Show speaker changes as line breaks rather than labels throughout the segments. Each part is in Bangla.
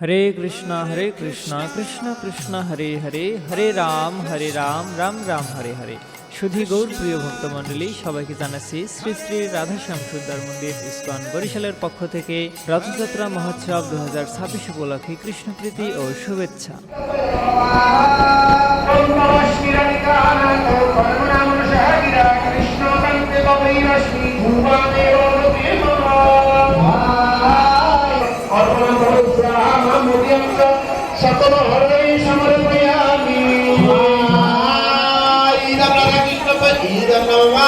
হরে কৃষ্ণ কৃষ্ণ কৃষ্ণ হরে হরে, হরে রাম রাম রাম হরে হরে। সুধী গৌর প্রিয় ভক্তমণ্ডলী, সবাইকে জানাচ্ছি শ্রী শ্রী রাধাশ্যাম সুন্দর মন্দির ইস্কন বরিশালের পক্ষ থেকে রথযাত্রা মহোৎসব 2026 উপলক্ষে কৃষ্ণপ্রীতি ও শুভেচ্ছা।
সকল হরে সমর্পয়ামি ইদম রাধা কৃষ্ণ ইদম নমঃ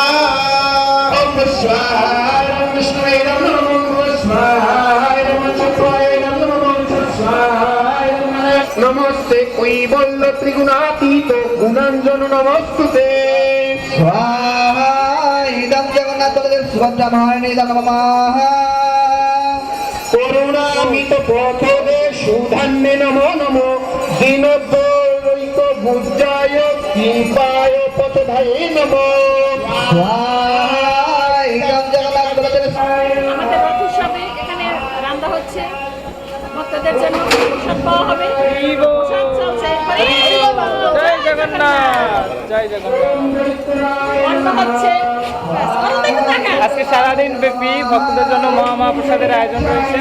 ওম স্বায় ওম বিষ্ণুয়ে নমঃ ওম স্বায় ওম চক্রায় নমঃ ওম স্বায় নমস্তে কৈবল্য ত্রিগুণাতীত গুণাঞ্জন নমস্তুতে
স্বাহা ইদম জগন্নাথ বলদেব সুভদ্রা মহারানী ইদম নমঃ
করুণামিত পথে সুধান্যে নমো নমো দীনদৈক বুদ্ধায় কৃপায় পথধায়ে নমো
স্বাহা ইদম জগন্নাথ বলদেব
আমাদের রথ উৎসবে এখানে রান্না হচ্ছে, ভক্তদের জন্য প্রসাদ পাওয়া হবে। প্রসাদ চলছে। হরে বল।
জয় জগন্নাথ, জয় জগন্নাথ।
অন্ন হচ্ছে। ব্যাস, অন্য দিকে তাকান।
আজকে সারাদিন ব্যাপী ভক্তদের জন্য মহাপ্রসাদের আয়োজন রয়েছে।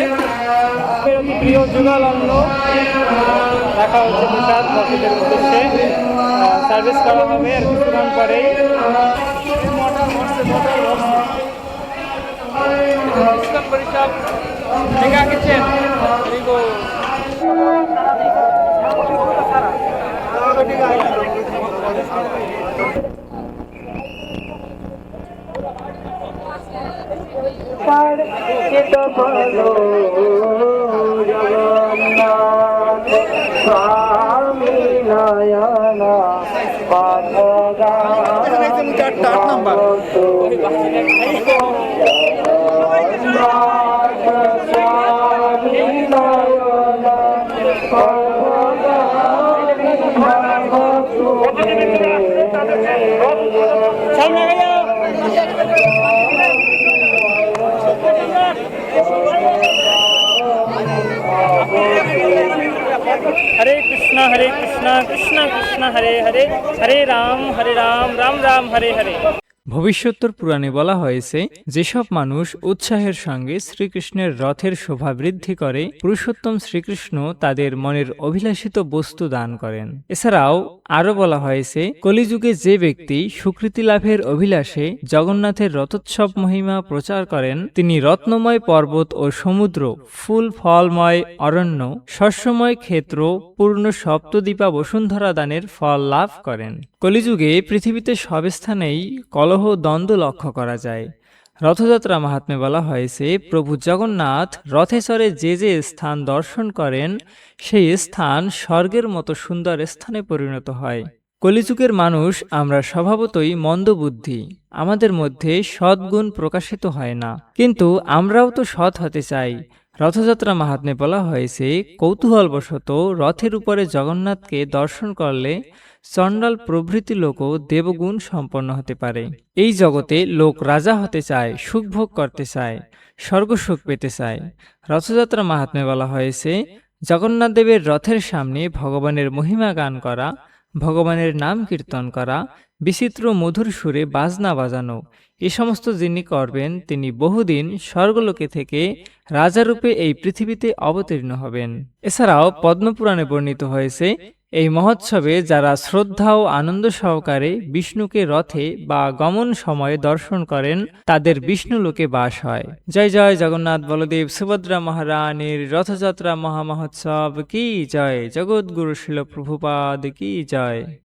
অতি প্রিয় যুগল অন্ন রাখা হচ্ছে প্রসাদ ভক্তদের উদ্দেশ্যে। সার্ভিস করা হবে আর কিছুক্ষণ পরেই। ISKCON Barishal mega kitchen. Hare Krishna Krishna Krishna Hare Hare, Hare Ram Ram Ram Hare Hare. Bhavishyottara পুরাণে বলা হয়েছে, যেসব মানুষ উৎসাহের সঙ্গে শ্রীকৃষ্ণের রথের শোভা বৃদ্ধি করে, পুরুষোত্তম শ্রীকৃষ্ণ তাদের মনের অভিলাষিত বস্তু দান করেন। এছাড়াও আরো বলা হয়েছে, কলিযুগে যে ব্যক্তি সুকৃতি লাভের অভিলাষে জগন্নাথের রথোৎসব মহিমা প্রচার করেন, তিনি রত্নময় পর্বত ও সমুদ্র, ফুল ফলময় অরণ্য, শস্যময় ক্ষেত্র, পূর্ণ সপ্তদ্বীপা বসুন্ধরা দানের ফল লাভ করেন। কলিযুগে পৃথিবীতে সব স্থানেই কলহ দ্বন্দ্ব লক্ষ্য করা যায়। রথযাত্রা মাহাত্ম্যে বলা হয়েছে, প্রভু জগন্নাথ রথে চড়ে যে যে স্থান দর্শন করেন, সেই স্থান স্বর্গের মতো সুন্দর স্থানে পরিণত হয়। কলিযুগের মানুষ আমরা স্বভাবতই মন্দবুদ্ধি, আমাদের মধ্যে সদ্গুণ প্রকাশিত হয় না, কিন্তু আমরাও তো সৎ হতে চাই। রথযাত্রা মাহাত্ম্যে বলা হয়েছে, কৌতূহলবশত রথের উপরে জগন্নাথকে দর্শন করলে চণ্ডাল প্রভৃতি লোকও দেবগুণ সম্পন্ন হতে পারে। এই জগতে লোক রাজা হতে চায়, সুখভোগ করতে চায়, স্বর্গসুখ পেতে চায়। রথযাত্রা মাহাত্ম্যে বলা হয়েছে, জগন্নাথ দেবের রথের সামনে ভগবানের মহিমা গান করা, ভগবানের নাম কীর্তন করা, বিচিত্র মধুর সুরে বাজনা বাজানো, এ সমস্ত যিনি করবেন, তিনি বহুদিন স্বর্গলোকে থেকে রাজারূপে এই পৃথিবীতে অবতীর্ণ হবেন। এছাড়াও পদ্মপুরাণে বর্ণিত হয়েছে, এই মহোৎসবে যারা শ্রদ্ধা ও আনন্দ সহকারে বিষ্ণুকে রথে বা গমন সময়ে দর্শন করেন, তাদের বিষ্ণুলোকে বাস হয়। জয় জয় জগন্নাথ বলদেব সুভদ্রা মহারানীর রথযাত্রা মহামহোৎসব কি জয়। জগৎগুরু শিল প্রভুপাদ কি জয়।